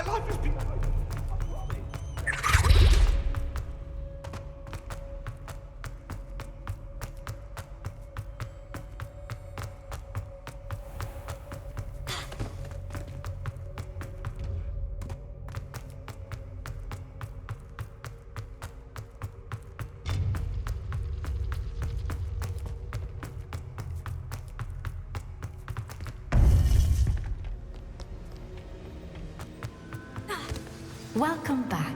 My life has been... Welcome back.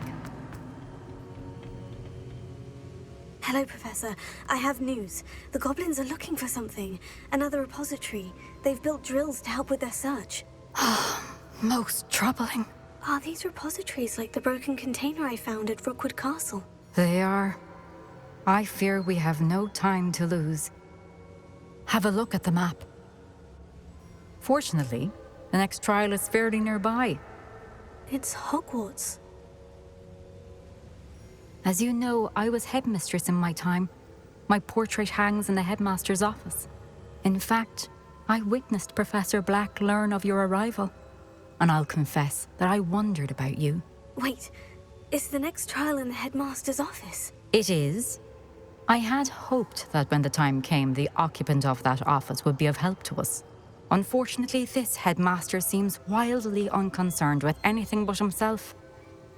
Hello, Professor. I have news. The goblins are looking for something. Another repository. They've built drills to help with their search. Most troubling. Are these repositories like the broken container I found at Rookwood Castle? They are. I fear we have no time to lose. Have a look at the map. Fortunately, the next trial is fairly nearby. It's Hogwarts. As you know, I was headmistress in my time. My portrait hangs in the headmaster's office. In fact, I witnessed Professor Black learn of your arrival. And I'll confess that I wondered about you. Wait, is the next trial in the headmaster's office? It is. I had hoped that when the time came, the occupant of that office would be of help to us. Unfortunately, this headmaster seems wildly unconcerned with anything but himself.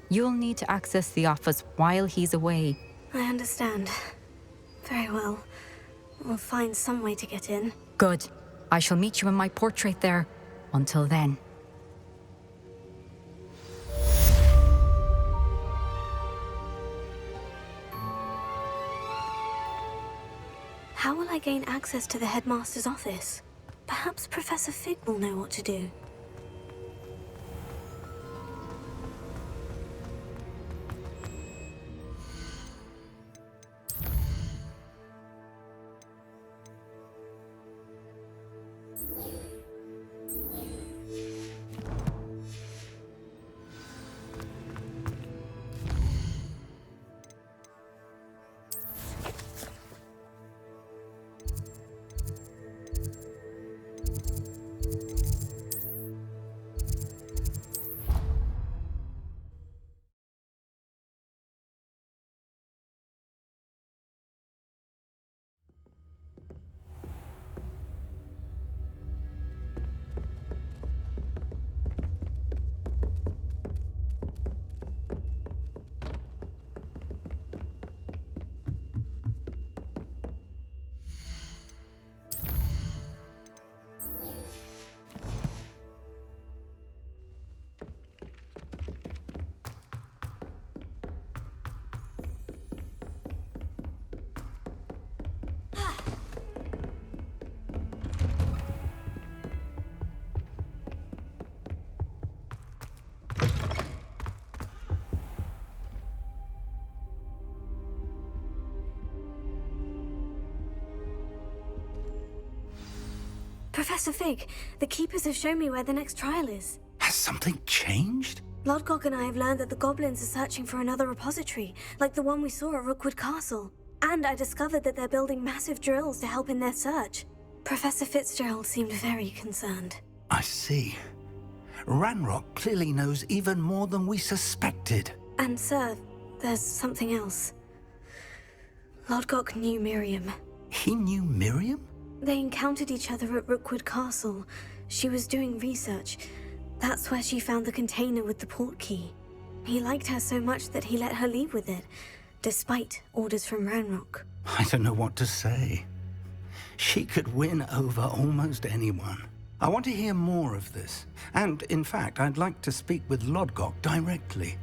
You'll need to access the office while he's away. I understand. Very well. We'll find some way to get in. Good. I shall meet you in my portrait there. Until then. How will I gain access to the headmaster's office? Perhaps Professor Fig will know what to do. Professor Fig, the Keepers have shown me where the next trial is. Has something changed? Lodgok and I have learned that the goblins are searching for another repository, like the one we saw at Rookwood Castle. And I discovered that they're building massive drills to help in their search. Professor Fitzgerald seemed very concerned. I see. Ranrock clearly knows even more than we suspected. And sir, there's something else. Lodgok knew Miriam. He knew Miriam? They encountered each other at Rookwood Castle. She was doing research. That's where she found the container with the port key. He liked her so much that he let her leave with it, despite orders from Ranrock. I don't know what to say. She could win over almost anyone. I want to hear more of this. And, in fact, I'd like to speak with Lodgok directly.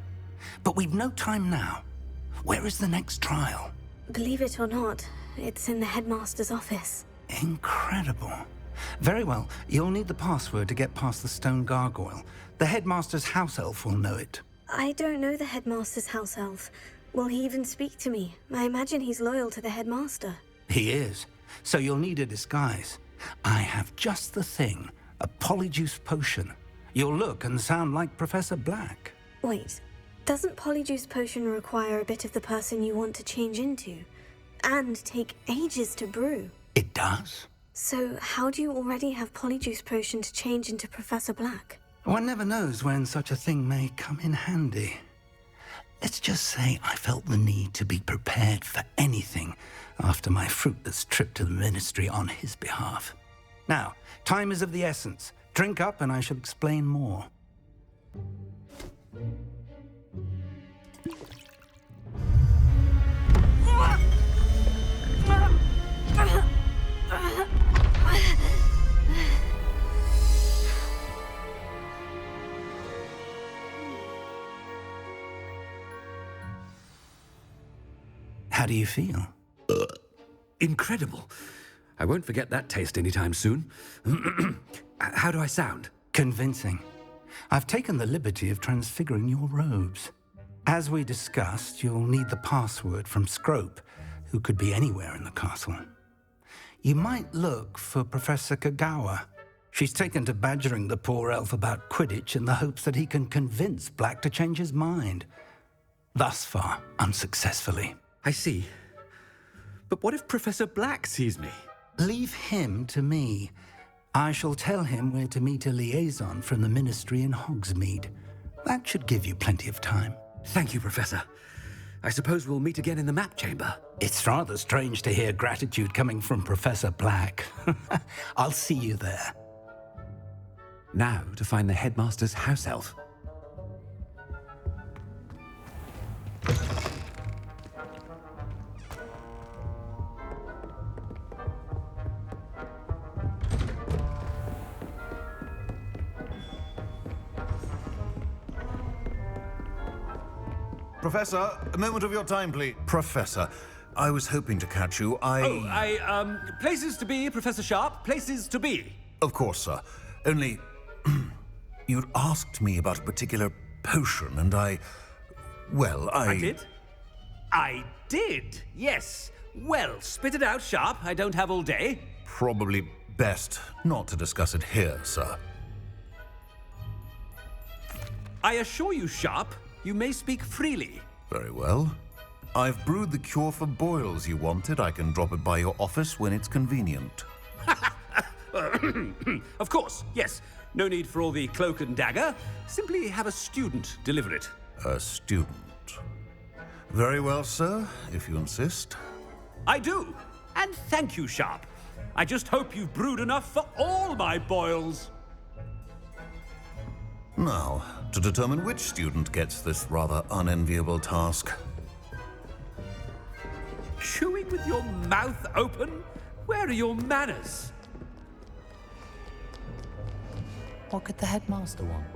But we've no time now. Where is the next trial? Believe it or not, it's in the headmaster's office. Incredible. Very well, you'll need the password to get past the stone gargoyle. The headmaster's house elf will know it. I don't know the headmaster's house elf. Will he even speak to me? I imagine he's loyal to the headmaster. He is. So you'll need a disguise. I have just the thing. A polyjuice potion. You'll look and sound like Professor Black. Wait, doesn't polyjuice potion require a bit of the person you want to change into? And take ages to brew? It does. So how do you already have polyjuice potion to change into Professor Black? One never knows when such a thing may come in handy. Let's just say I felt the need to be prepared for anything after my fruitless trip to the ministry on his behalf. Now, time is of the essence. Drink up and I shall explain more. How do you feel? Incredible. I won't forget that taste anytime soon. How do I sound? Convincing. I've taken the liberty of transfiguring your robes. As we discussed, you'll need the password from Scrope, who could be anywhere in the castle. You might look for Professor Kagawa. She's taken to badgering the poor elf about Quidditch in the hopes that he can convince Black to change his mind. Thus far, unsuccessfully. I see. But what if Professor Black sees me? Leave him to me. I shall tell him where to meet a liaison from the ministry in Hogsmeade. That should give you plenty of time. Thank you, Professor. I suppose we'll meet again in the map chamber. It's rather strange to hear gratitude coming from Professor Black. I'll see you there. Now to find the headmaster's house elf. Professor, a moment of your time, please. Professor, I was hoping to catch you. Places to be, Professor Sharp. Places to be. Of course, sir. Only, you'd asked me about a particular potion, and I did? I did, yes. Well, spit it out, Sharp. I don't have all day. Probably best not to discuss it here, sir. I assure you, Sharp, you may speak freely. Very well. I've brewed the cure for boils you wanted. I can drop it by your office when it's convenient. Of course, yes. No need for all the cloak and dagger. Simply have a student deliver it. A student. Very well, sir, if you insist. I do. And thank you, Sharp. I just hope you've brewed enough for all my boils. Now, to determine which student gets this rather unenviable task. Chewing with your mouth open? Where are your manners? What could the headmaster want?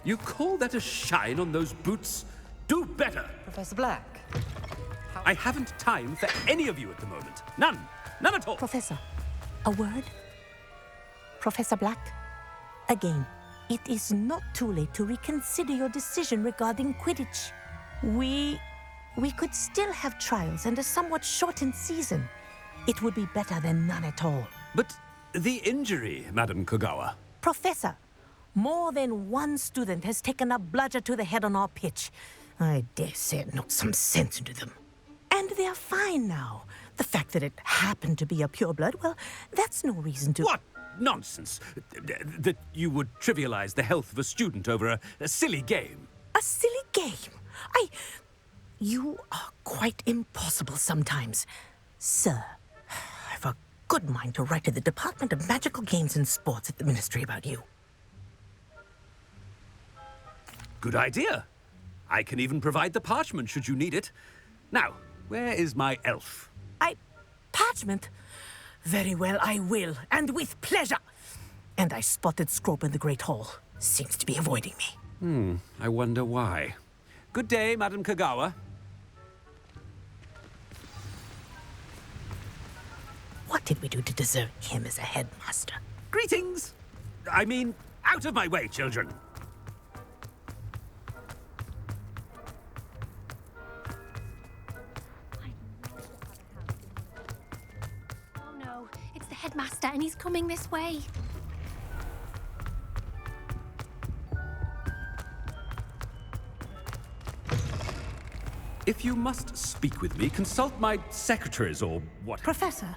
You call that a shine on those boots? Do better! Professor Black? I haven't time for any of you at the moment. None. None at all. Professor, a word? Professor Black? Again, it is not too late to reconsider your decision regarding Quidditch. We could still have trials and a somewhat shortened season. It would be better than none at all. But the injury, Madam Kagawa. Professor, more than one student has taken a bludger to the head on our pitch. I dare say it knocked some sense into them. And they're fine now. The fact that it happened to be a pureblood, well, that's no reason to... What nonsense! That you would trivialize the health of a student over a silly game. A silly game? You are quite impossible sometimes. Sir, I've a good mind to write to the Department of Magical Games and Sports at the Ministry about you. Good idea. I can even provide the parchment should you need it. Now, where is my elf? Parchment? Very well, I will, and with pleasure. And I spotted Scrope in the Great Hall. Seems to be avoiding me. I wonder why. Good day, Madam Kagawa. What did we do to deserve him as a headmaster? Greetings! I mean, out of my way, children. Oh no, it's the headmaster and he's coming this way. If you must speak with me, consult my secretaries or what. Professor,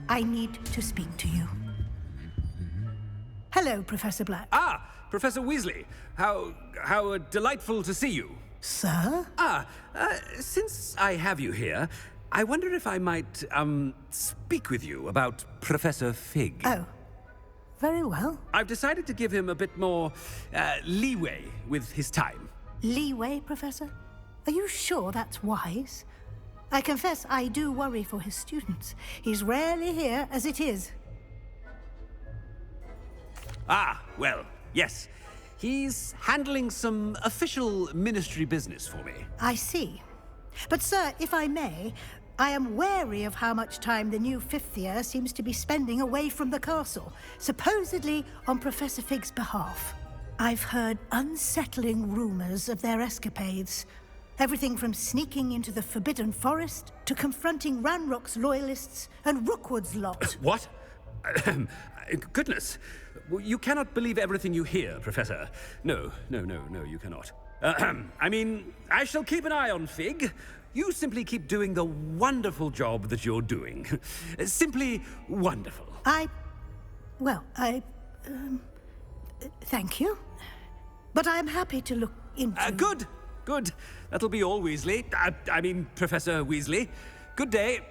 I need to speak to you. Hello, Professor Black. Ah, Professor Weasley. How delightful to see you. Sir? Since I have you here, I wonder if I might, speak with you about Professor Fig. Oh, very well. I've decided to give him a bit more, leeway with his time. Leeway, Professor? Are you sure that's wise? I confess I do worry for his students. He's rarely here as it is. Ah, well, yes. He's handling some official ministry business for me. I see. But, sir, if I may, I am wary of how much time the new fifth year seems to be spending away from the castle, supposedly on Professor Fig's behalf. I've heard unsettling rumors of their escapades. Everything from sneaking into the Forbidden Forest to confronting Ranrock's loyalists and Rookwood's lot. What? Goodness. You cannot believe everything you hear, Professor. No, you cannot. I mean, I shall keep an eye on Fig. You simply keep doing the wonderful job that you're doing. Simply wonderful. Thank you. But I'm happy to look into... Good. That'll be all, Weasley. I mean, Professor Weasley. Good day.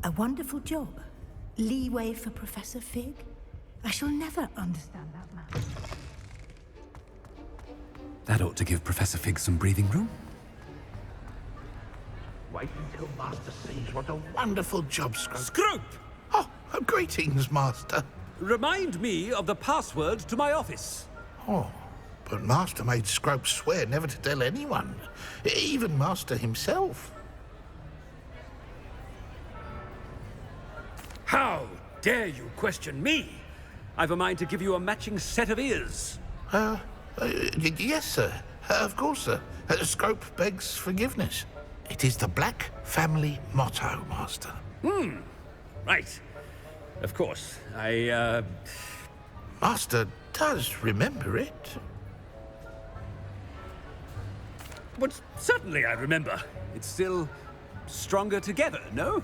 A wonderful job. Leeway for Professor Fig. I shall never understand that man. That ought to give Professor Fig some breathing room. Wait until Master sees what a wonderful job, Scrope. Scrope! Oh, greetings, Master. Remind me of the password to my office. Oh, but Master made Scrope swear never to tell anyone, even Master himself. How dare you question me? I've a mind to give you a matching set of ears. Yes, sir. Of course, sir. Scrope begs forgiveness. It is the Black family motto, Master. Right. Of course. Master does remember it. But certainly I remember. It's still stronger together, no?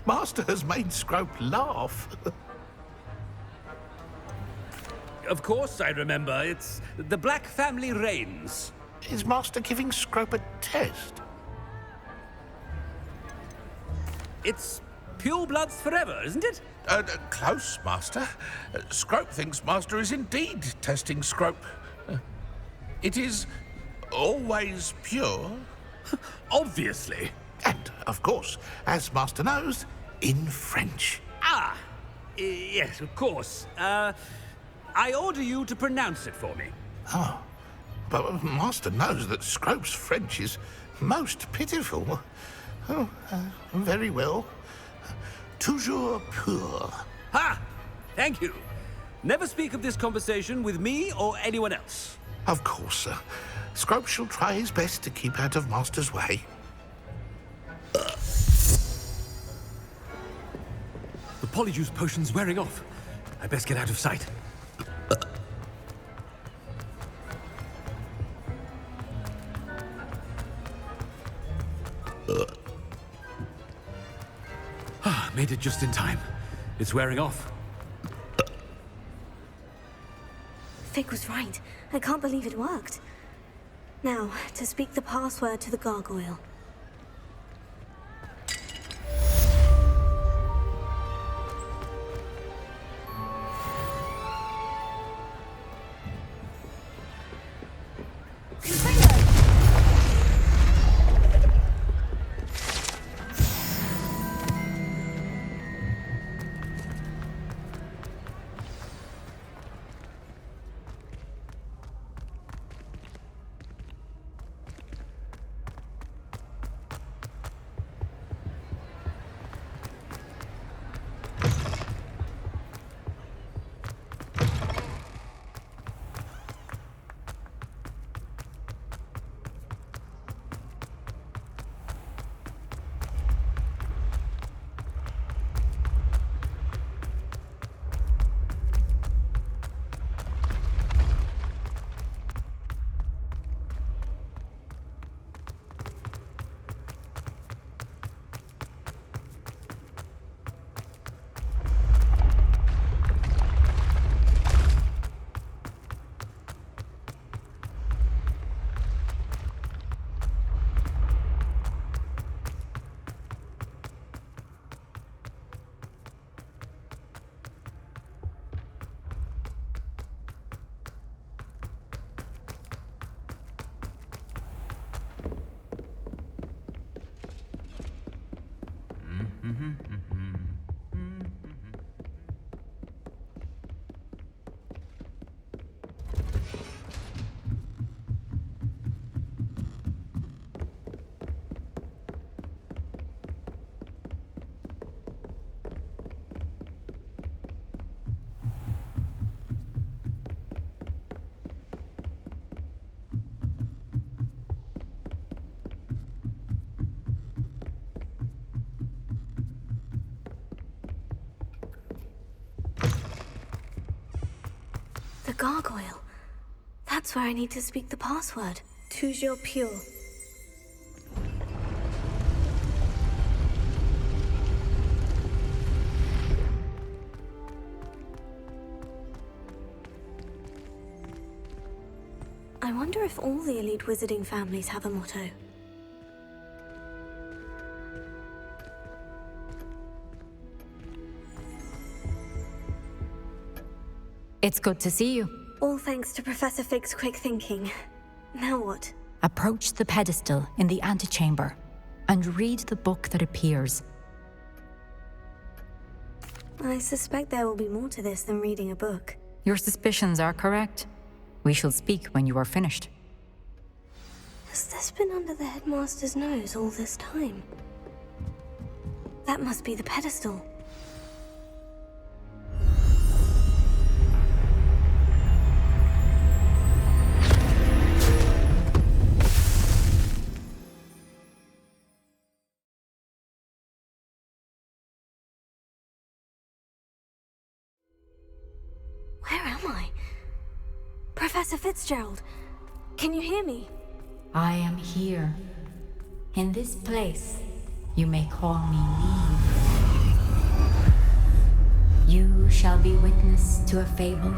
Master has made Scrope laugh. Of course I remember. It's the Black family reigns. Is Master giving Scrope a test? It's pure bloods forever, isn't it? Close, Master. Scrope thinks Master is indeed testing Scrope. It is always pure. Obviously. And, of course, as Master knows, in French. Yes, of course. I order you to pronounce it for me. Oh, but Master knows that Scrope's French is most pitiful. Oh, very well. Toujours pur. Ha! Thank you. Never speak of this conversation with me or anyone else. Of course, sir. Scrope shall try his best to keep out of Master's way. The Polyjuice potion's wearing off. I best get out of sight. Made it just in time. It's wearing off. Fig was right. I can't believe it worked. Now, to speak the password to the gargoyle. gargoyle. That's where I need to speak the password. Toujours pure. I wonder if all the elite wizarding families have a motto. It's good to see you. All thanks to Professor Fig's quick thinking. Now what? Approach the pedestal in the antechamber and read the book that appears. I suspect there will be more to this than reading a book. Your suspicions are correct. We shall speak when you are finished. Has this been under the headmaster's nose all this time? That must be the pedestal. Where am I? Professor Fitzgerald, can you hear me? I am here. In this place, you may call me Neve. You shall be witness to a fable.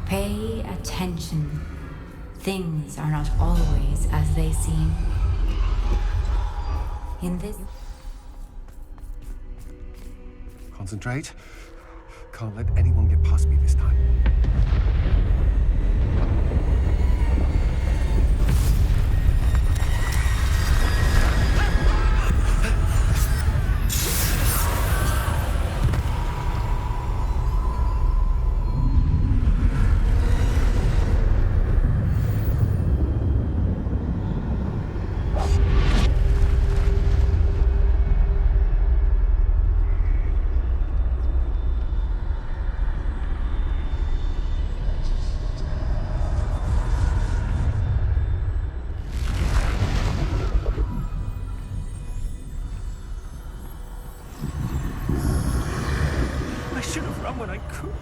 Pay attention. Things are not always as they seem. In this... Concentrate. Can't let anyone get past me this time. I should have run when I could.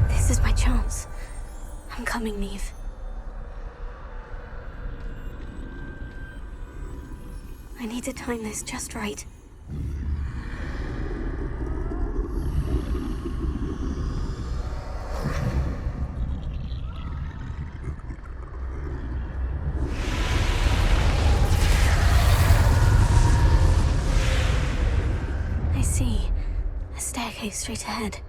This is my chance. I'm coming, Neve. I need to time this just right. I see. A staircase straight ahead.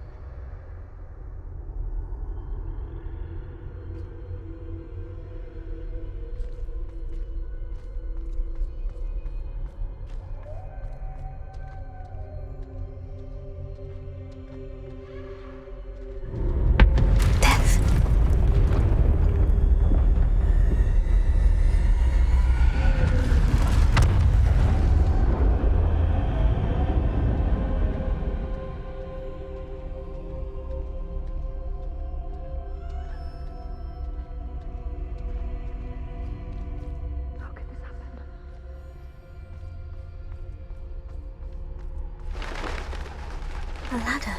A ladder.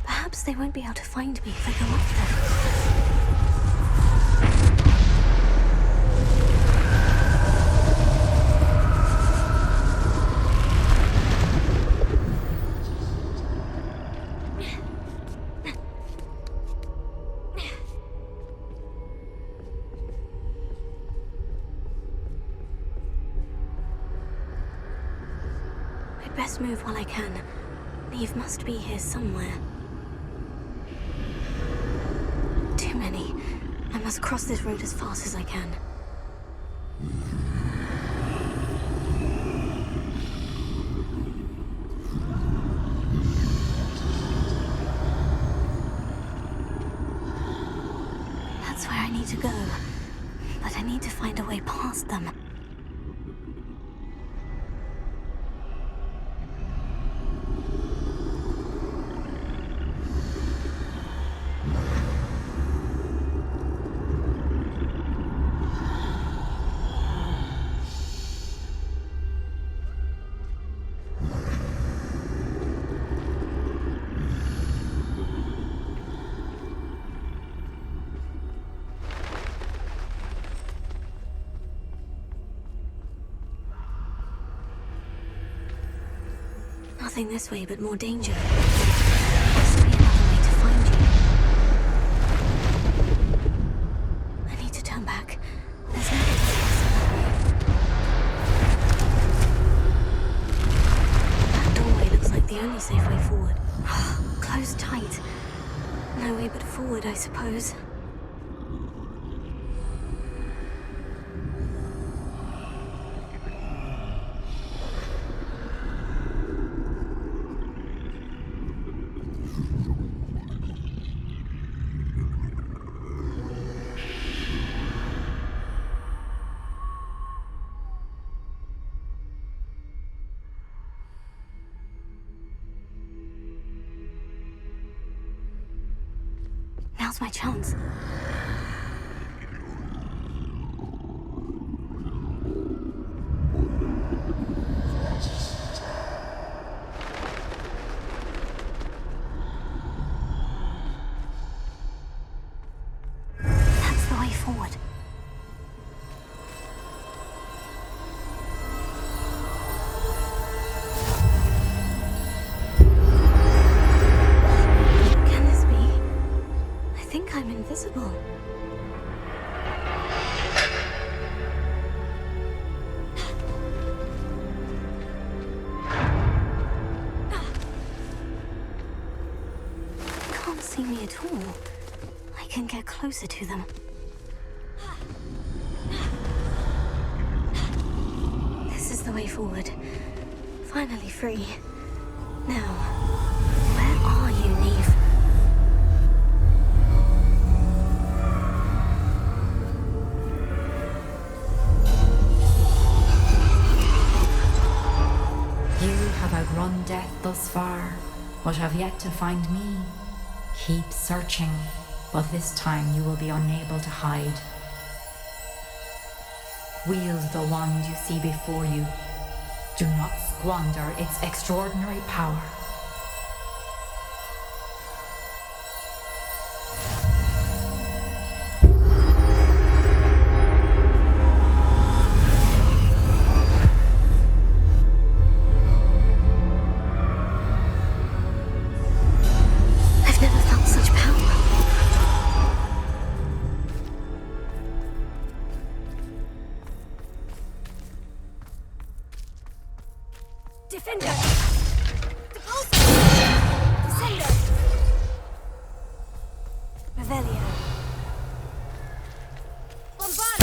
Perhaps they won't be able to find me if I go up there. I'd best move while I can. Neve must be here somewhere. Too many. I must cross this road as fast as I can. That's where I need to go. But I need to find a way past them. nothing this way but more danger. Must be another way to find you. I need to turn back. There's no way to pass that way. That doorway looks like the only safe way forward. Closed tight. No way but forward, I suppose. Now's my chance. That's the way forward. Can this be? I think I'm invisible. They can't see me at all. I can get closer to them. This is the way forward. Finally free. Now, where are you, Neve? You have outrun death thus far, but have yet to find me. Keep searching, but this time you will be unable to hide. Wield the wand you see before you. Do not squander its extraordinary power. I've never felt such power. Defender! Depulso! Descender! Revelio. Bombard!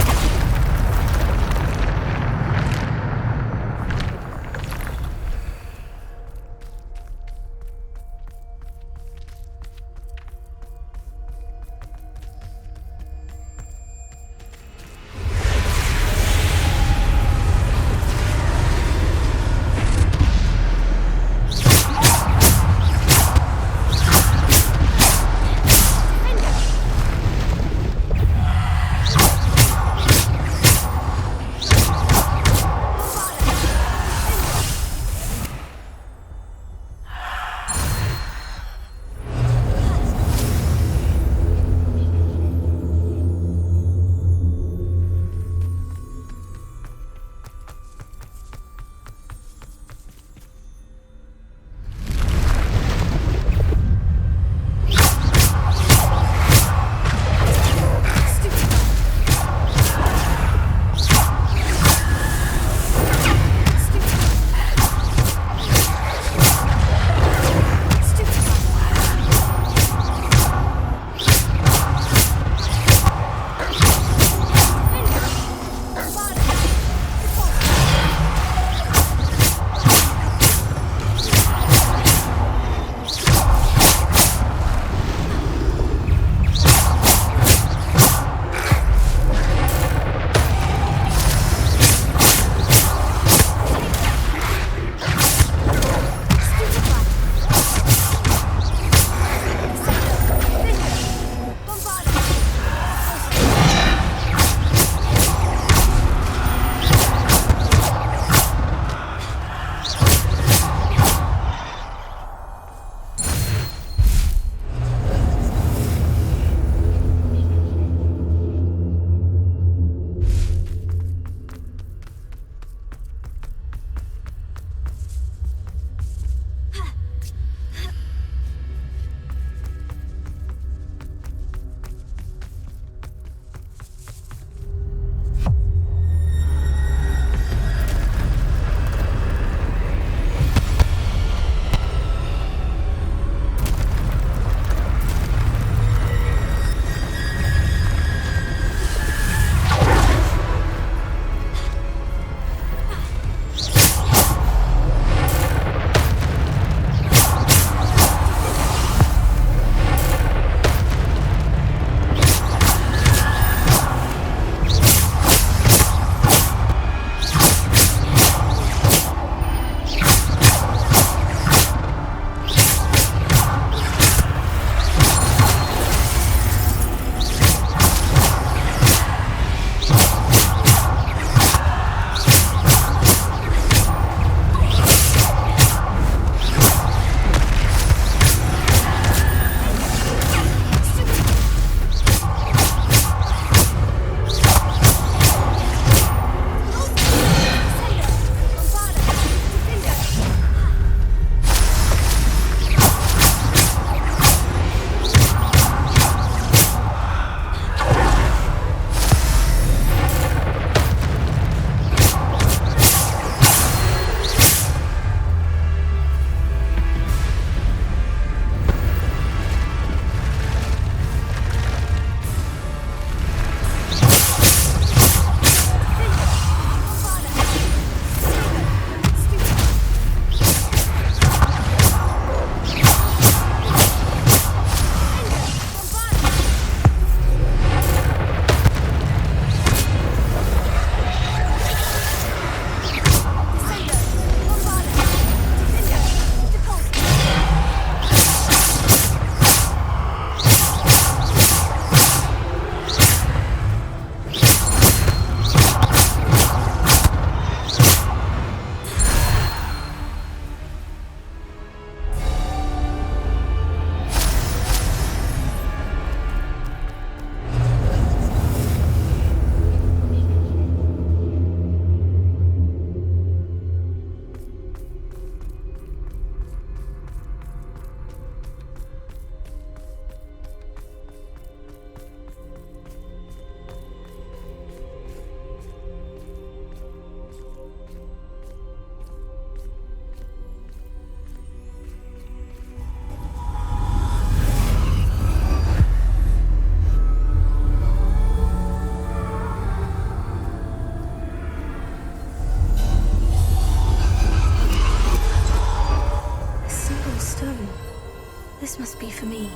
This must be for me.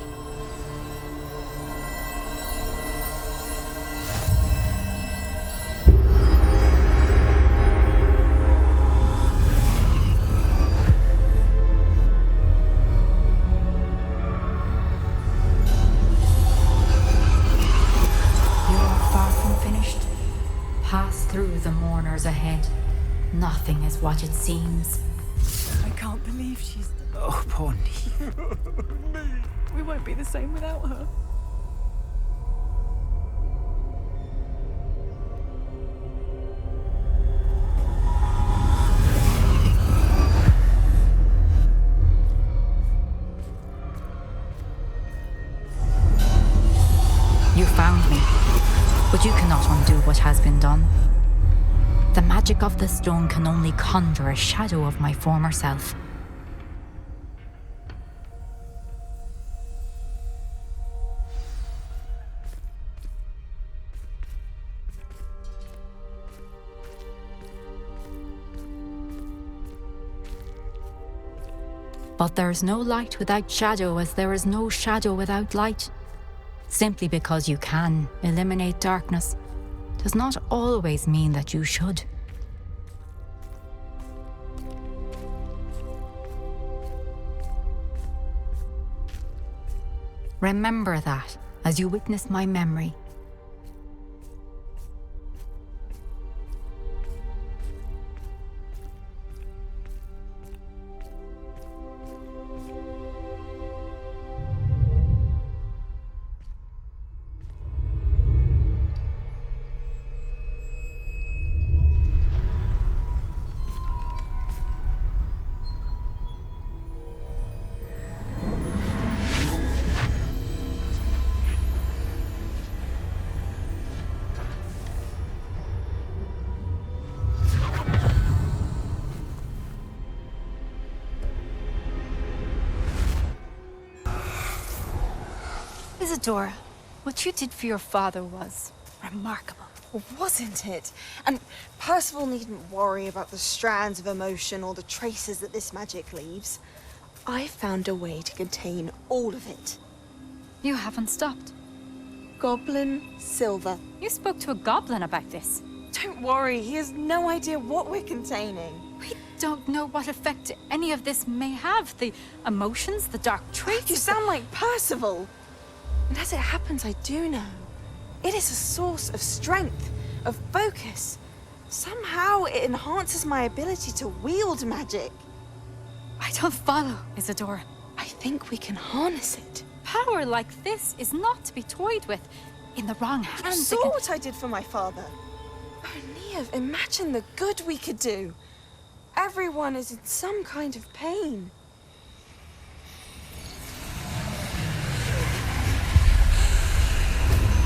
Pass through the mourners ahead. Nothing is what it seems. I can't believe she's... Oh, poor Neve. We won't be the same without her. You found me, but you cannot undo what has been done. The magic of the stone can only conjure a shadow of my former self. But there's no light without shadow, as there is no shadow without light. Simply because you can eliminate darkness does not always mean that you should. Remember that as you witness my memory. Isadora, what you did for your father was remarkable. Wasn't it? And Percival needn't worry about the strands of emotion or the traces that this magic leaves. I found a way to contain all of it. You haven't stopped. Goblin Silver. You spoke to a goblin about this. Don't worry, he has no idea what we're containing. We don't know what effect any of this may have. The emotions, the dark traits. You sound like Percival. And as it happens, I do know. It is a source of strength, of focus. Somehow it enhances my ability to wield magic. I don't follow, Isadora. I think we can harness it. Power like this is not to be toyed with. In the wrong hands, You saw what I did for my father. Oh, Neve, imagine the good we could do. Everyone is in some kind of pain.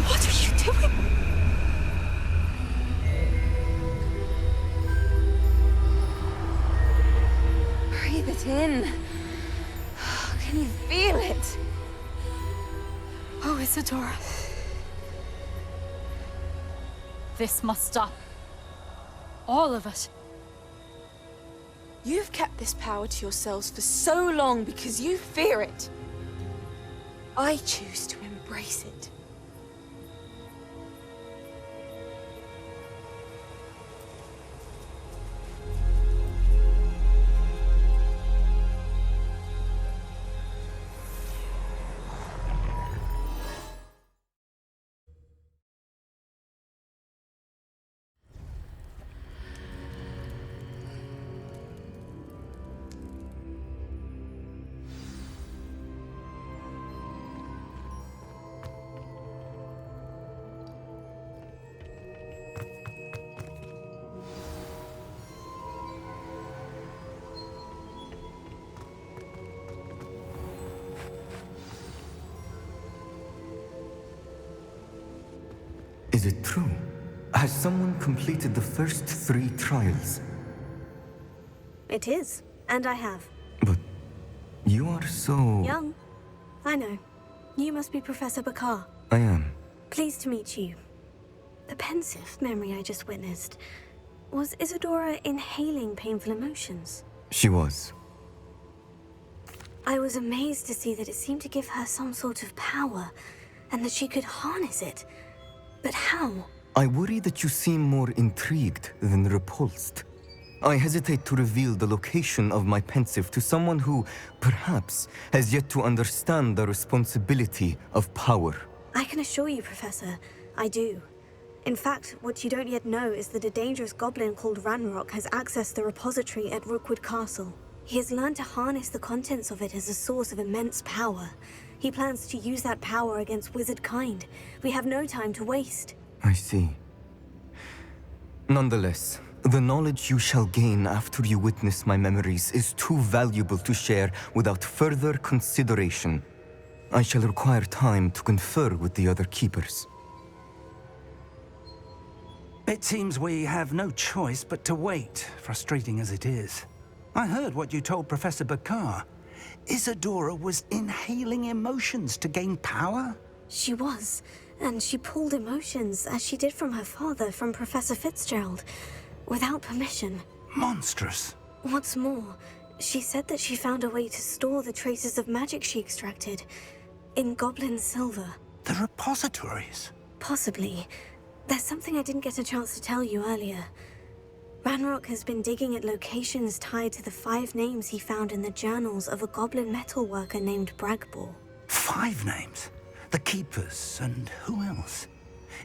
What are you doing? Breathe it in. Can you feel it? Oh, Isadora. This must stop. All of it. You've kept this power to yourselves for so long because you fear it. I choose to embrace it. Is it true? Has someone completed the first 3 trials? It is, and I have. But you are so... Young. I know. You must be Professor Bakar. I am. Pleased to meet you. The pensive memory I just witnessed. Was Isadora inhaling painful emotions? She was. I was amazed to see that it seemed to give her some sort of power, and that she could harness it. But how? I worry that you seem more intrigued than repulsed. I hesitate to reveal the location of my pensive to someone who, perhaps, has yet to understand the responsibility of power. I can assure you, Professor, I do. In fact, what you don't yet know is that a dangerous goblin called Ranrock has accessed the repository at Rookwood Castle. He has learned to harness the contents of it as a source of immense power. He plans to use that power against wizard kind. We have no time to waste. I see. Nonetheless, the knowledge you shall gain after you witness my memories is too valuable to share without further consideration. I shall require time to confer with the other keepers. It seems we have no choice but to wait, frustrating as it is. I heard what you told Professor Bakar. Isadora was inhaling emotions to gain power? She was, and she pulled emotions, as she did from her father, from Professor Fitzgerald, without permission. Monstrous. What's more, she said that she found a way to store the traces of magic she extracted in goblin silver. The repositories? Possibly. There's something I didn't get a chance to tell you earlier. Ranrock has been digging at locations tied to the 5 names he found in the journals of a goblin metalworker named Bragbor. 5 names? The Keepers, and who else?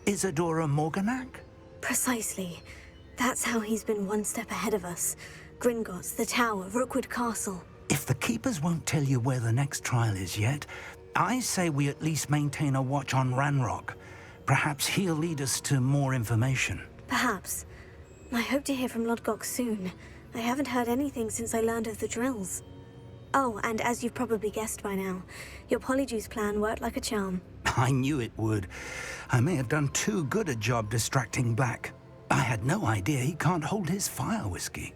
Isadora Morganac? Precisely. That's how he's been one step ahead of us. Gringotts, the Tower, Rookwood Castle. If the Keepers won't tell you where the next trial is yet, I say we at least maintain a watch on Ranrock. Perhaps he'll lead us to more information. Perhaps. I hope to hear from Lodgok soon. I haven't heard anything since I learned of the drills. Oh, and as you've probably guessed by now, your Polyjuice plan worked like a charm. I knew it would. I may have done too good a job distracting Black. I had no idea he can't hold his fire whiskey.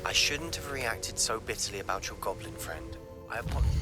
I shouldn't have reacted so bitterly about your goblin friend. I apologize.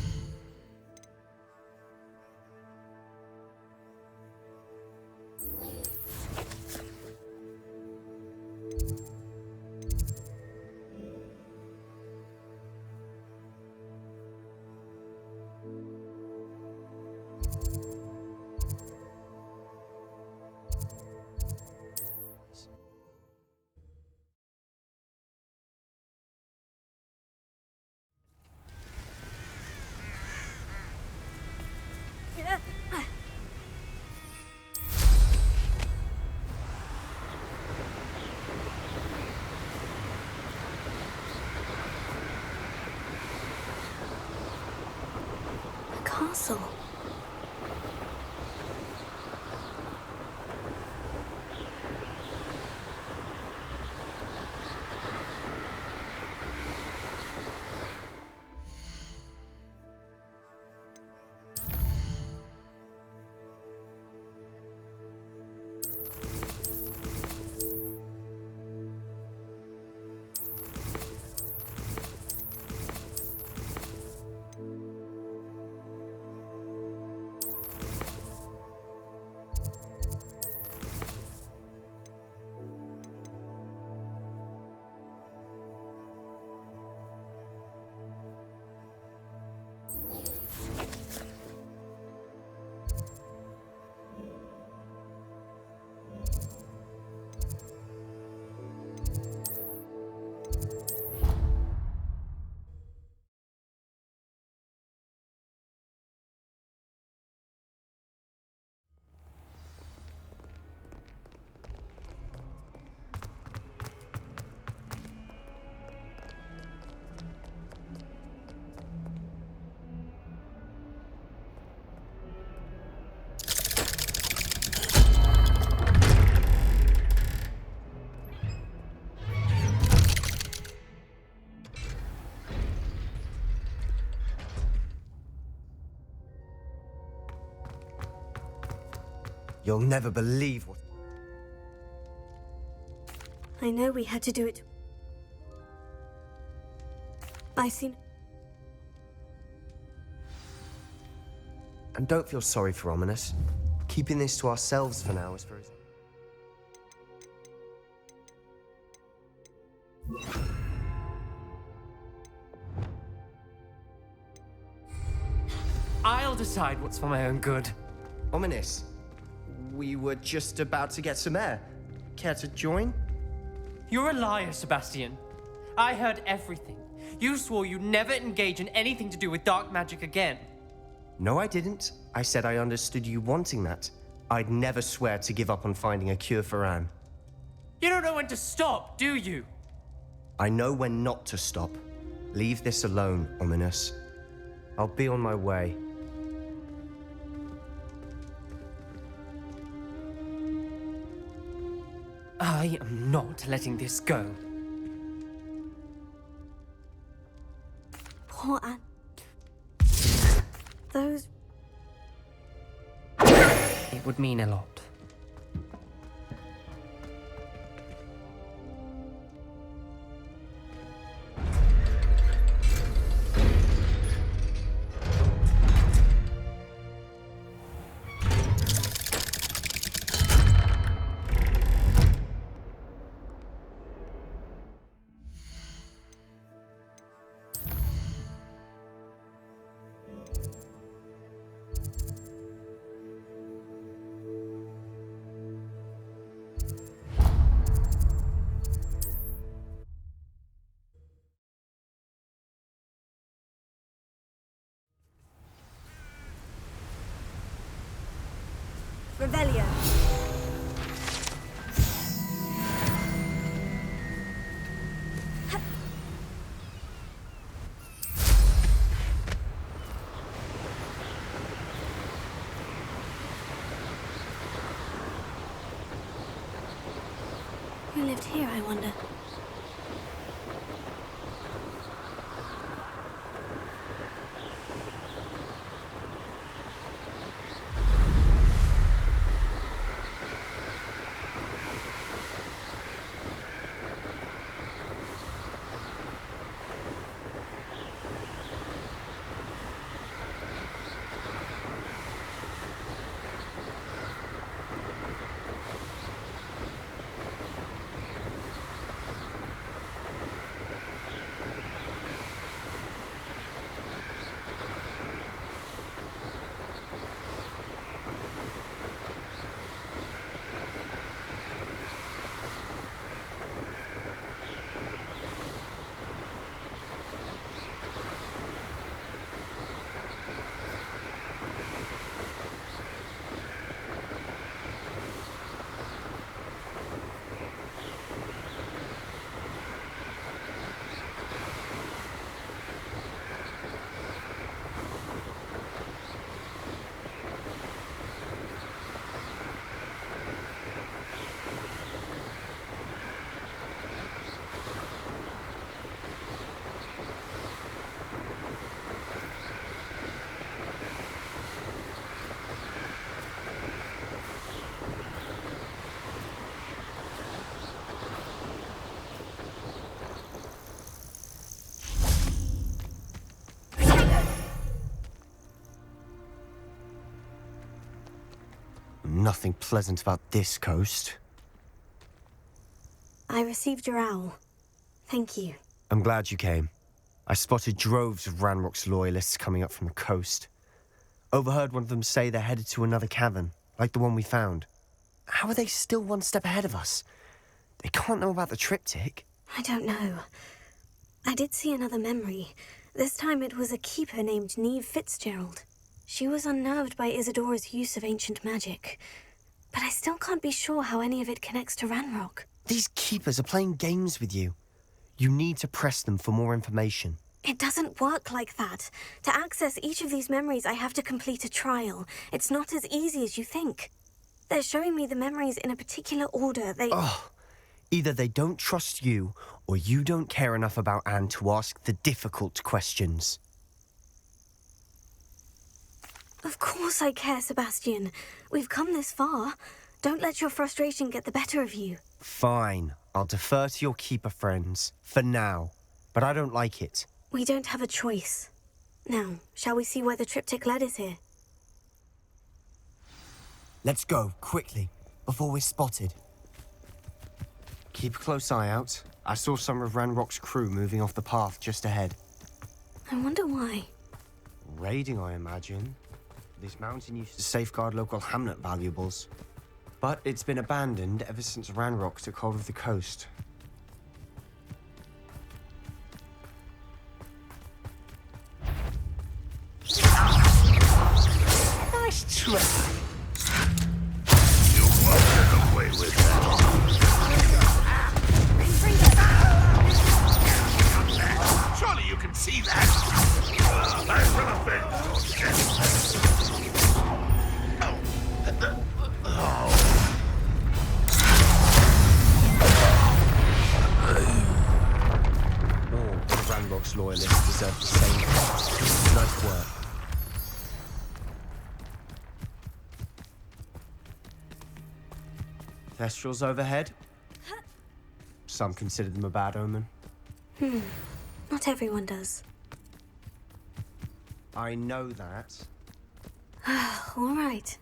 Castle. You'll never believe what... I know we had to do it. I see. And don't feel sorry for Ominous. Keeping this to ourselves for now is for his... I'll decide what's for my own good. Ominous, we were just about to get some air. Care to join? You're a liar, Sebastian. I heard everything. You swore you'd never engage in anything to do with dark magic again. No, I didn't. I said I understood you wanting that. I'd never swear to give up on finding a cure for Anne. You don't know when to stop, do you? I know when not to stop. Leave this alone, Ominous. I'll be on my way. I am not letting this go. Poor Anne. Those... It would mean a lot. Revelio. Who lived here, I wonder? Nothing pleasant about this coast. I received your owl. Thank you. I'm glad you came. I spotted droves of Ranrock's loyalists coming up from the coast. Overheard one of them say they're headed to another cavern, like the one we found. How are they still one step ahead of us? They can't know about the triptych. I don't know. I did see another memory. This time it was a keeper named Neve Fitzgerald. She was unnerved by Isadora's use of ancient magic. But I still can't be sure how any of it connects to Ranrock. These keepers are playing games with you. You need to press them for more information. It doesn't work like that. To access each of these memories, I have to complete a trial. It's not as easy as you think. They're showing me the memories in a particular order. Either they don't trust you, or you don't care enough about Anne to ask the difficult questions. Of course I care, Sebastian. We've come this far. Don't let your frustration get the better of you. Fine. I'll defer to your keeper friends. For now. But I don't like it. We don't have a choice. Now, shall we see where the triptych led is here? Let's go, quickly, before we're spotted. Keep a close eye out. I saw some of Ranrock's crew moving off the path just ahead. I wonder why. Raiding, I imagine. This mountain used to safeguard local hamlet valuables. But it's been abandoned ever since Ranrock took hold of the coast. Nice try. You won't get away with that. Surely you can see that. That's an offense. All of Ranrock's loyalists deserve the same fate. Nice work. Thestrals overhead? Some consider them a bad omen. Not everyone does. I know that. All right.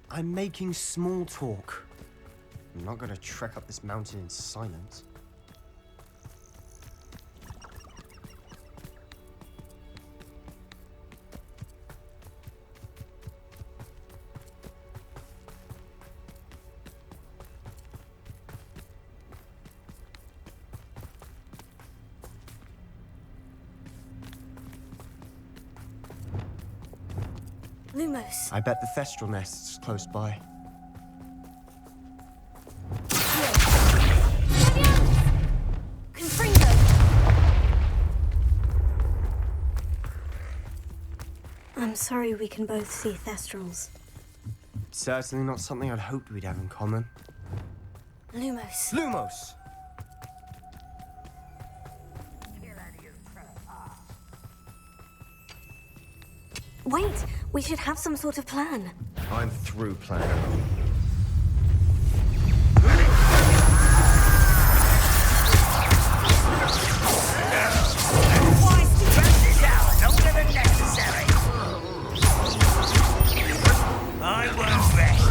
I'm making small talk. I'm not gonna trek up this mountain in silence. Lumos. I bet the Thestral nest's close by. Confringo. I'm sorry we can both see Thestrals. Certainly not something I'd hoped we'd have in common. Lumos. Lumos! Wait, we should have some sort of plan. I'm through planning. I won't rest.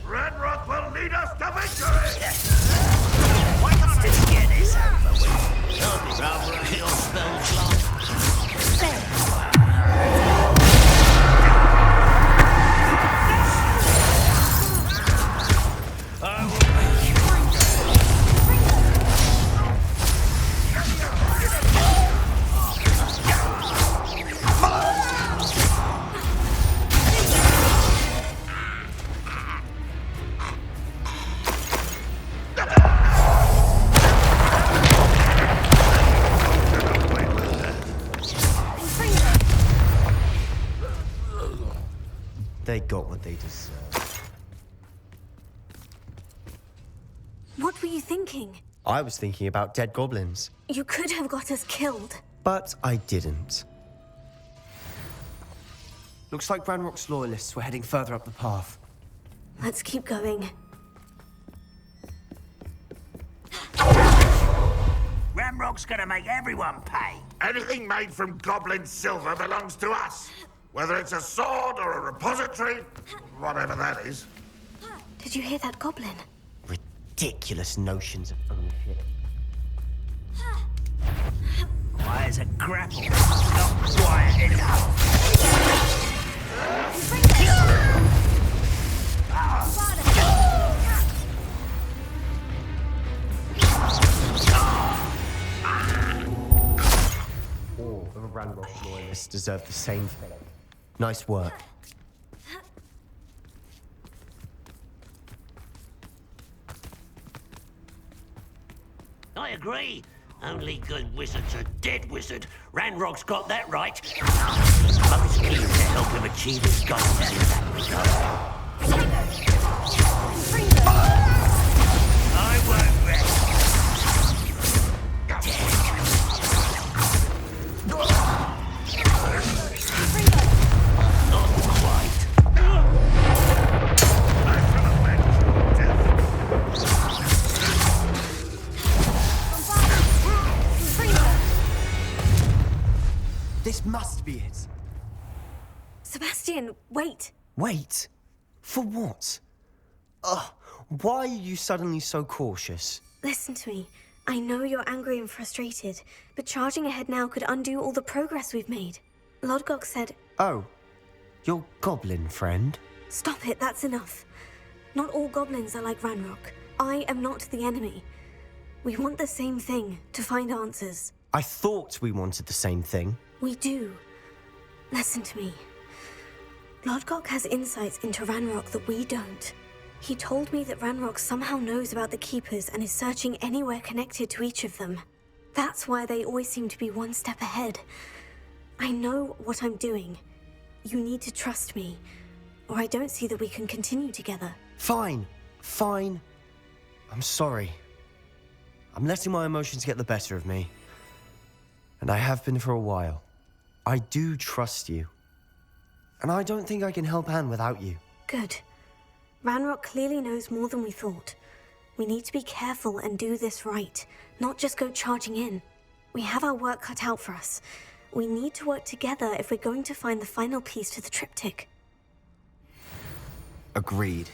Ranrock will lead us to victory! Why can't I get this over with? You'll be rather your spells They got what they deserved. What were you thinking? I was thinking about dead goblins. You could have got us killed. But I didn't. Looks like Ranrock's loyalists were heading further up the path. Let's keep going. Ranrock's gonna make everyone pay. Anything made from goblin silver belongs to us. Whether it's a sword or a repository, whatever that is. Did you hear that goblin? Ridiculous notions of ownership. Quiet as a grapple. Not quiet enough. Ranrock's loyalists deserve the same thing. Nice work. I agree. Only good wizards are dead wizard. Ranrock's got that right. But it's keen to help him achieve his goals in that regard. I won't rest. Not quite. This must be it. Sebastian, wait. Wait? For what? Ugh, why are you suddenly so cautious? Listen to me. I know you're angry and frustrated, but charging ahead now could undo all the progress we've made. Lodgok said... Oh, your goblin friend? Stop it, that's enough. Not all goblins are like Ranrock. I am not the enemy. We want the same thing, to find answers. I thought we wanted the same thing. We do. Listen to me. Lodgok has insights into Ranrock that we don't. He told me that Ranrock somehow knows about the Keepers and is searching anywhere connected to each of them. That's why they always seem to be one step ahead. I know what I'm doing. You need to trust me, or I don't see that we can continue together. Fine. Fine. I'm sorry. I'm letting my emotions get the better of me. And I have been for a while. I do trust you. And I don't think I can help Anne without you. Good. Ranrock clearly knows more than we thought. We need to be careful and do this right, not just go charging in. We have our work cut out for us. We need to work together if we're going to find the final piece to the triptych. Agreed.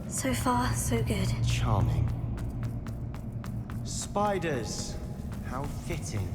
So far, so good. Charming. Spiders. How fitting.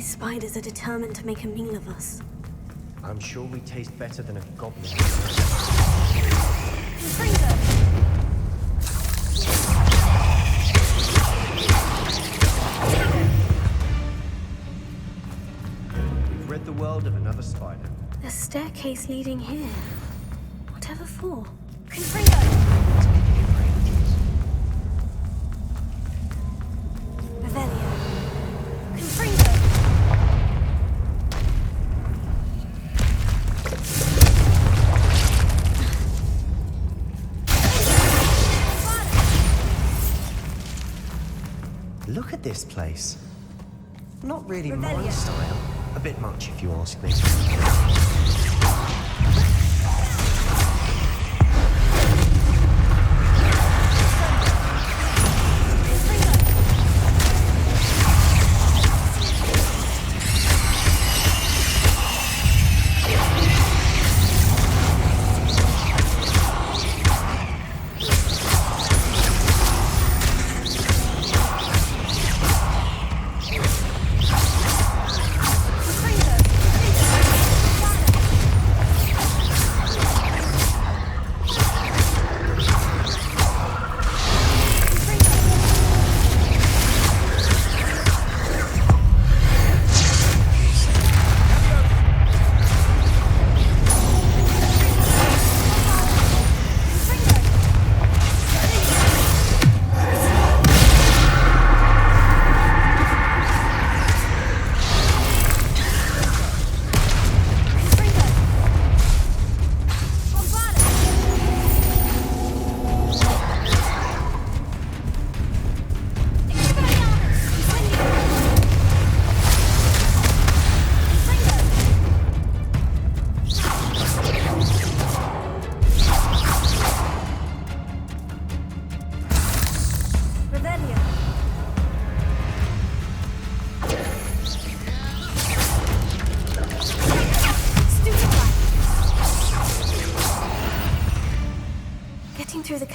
Spiders are determined to make a meal of us. I'm sure we taste better than a goblin. We've rid the world of another spider. A staircase leading here. Whatever for? Look at this place. Not really my style. A bit much, if you ask me.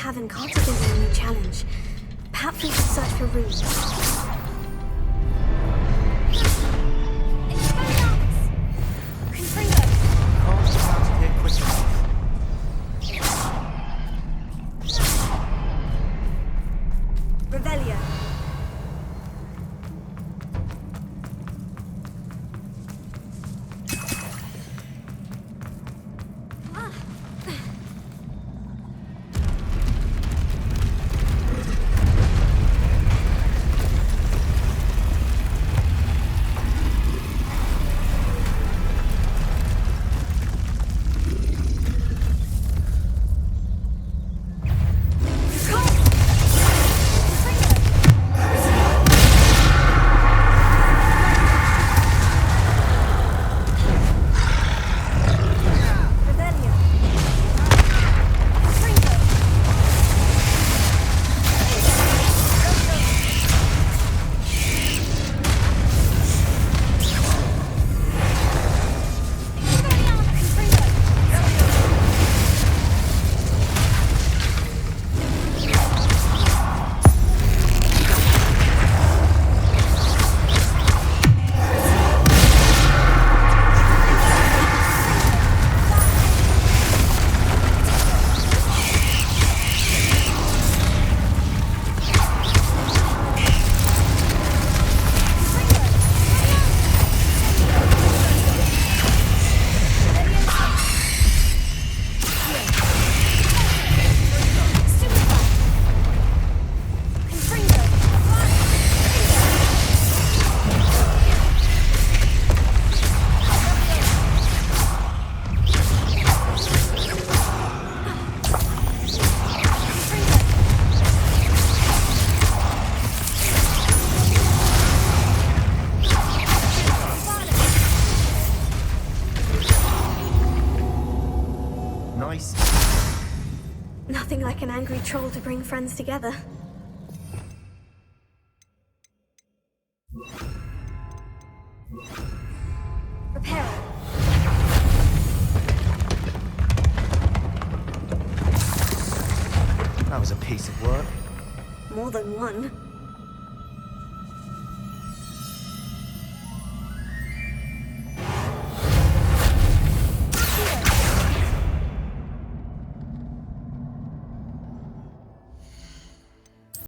cavern can't have been the only challenge. Perhaps we should search for runes. Revelio. Nothing like an angry troll to bring friends together. Repair it. That was a piece of work. More than one.